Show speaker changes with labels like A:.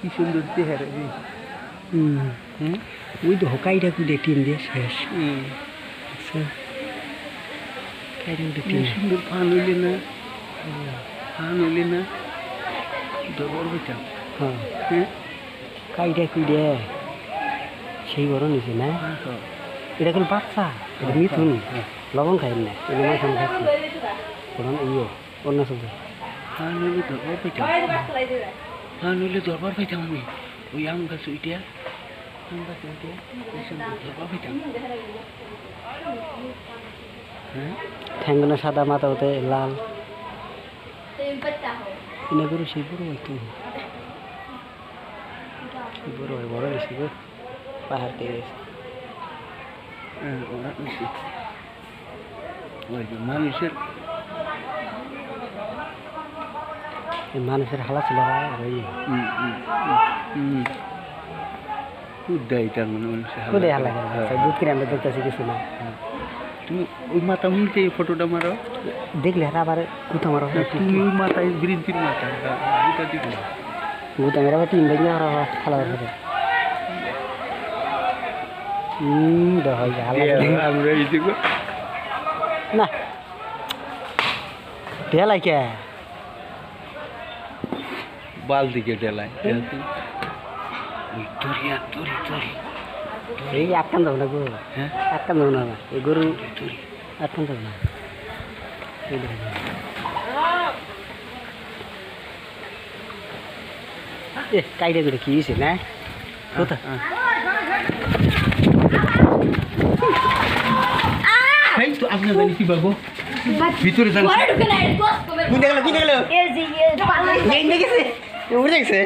A: কি সুন্দর চেহারা রে।
B: হ্যাঁ ওই তো কাইটা কুটে টিন দিয়ে শেষ আচ্ছা কাইটা কুটে টিন
A: সুন্দর ফান হইলে না, ফান হইলে না দরবার বইতাম।
B: হ্যাঁ
A: হ্যাঁ
B: কাইটা কুটে সেই বড় নিছে না এটা কোন বাচ্চা এটা মিথুন লবণ খাই না এটা মাছ আমি খাচ্ছি ওখানে ইয়ে অরুণাচল
A: ফান হইলে দরবার পাইতাম, ফান হইলে দরবার পাইতাম আমি। ওই আম গাছ ওইটা, আম গাছ ওইটা ওই সঙ্গে দরবার পাইতাম। হ্যাঁ
B: ঠ্যাঙ্গনা সাদা মাথা হতে লাল এনে গরু সেই বড় হয় তো সেই বড় হয় বড় বেশি গো পাহাড় থেকে গেছে
A: হ্যাঁ ওরা বেশি ওই যে মানুষের
B: এই মানুষের হালা ছিল ভাই আর ওই
A: উদ্যায় তার মানে মানুষের
B: খুদে হালা করে দুধ কিনে আমরা দেখতেছি কিছু না
A: তুমি ওই মাথা মুলতে এই ফটোটা মারো,
B: দেখলে আর আবার গুতা মারা
A: তুমি ওই মাথায় গ্রিনটির মাথায় এটা দিবে
B: গুতা মেরা আবার তিন বেজে আর খালা করে হয় হালা
A: আমরা এই দেখো
B: না ঢেলাই কে
A: বাল দিকে ডেলায় ওই দরিয়া দড়ি দড়ি
B: এই আটকান যাবো না গো
A: হ্যাঁ
B: আটকান যাবো না এই গরু
A: দড়ি
B: আটকান যাবো না এই দেখো এ কাইটা করে কি হয়েছে না কোথা
A: এই তো আপনি জানি কি বাবু ভিতরে যান
B: কি দেখলো এই দেখেছে উড়ে দেখছে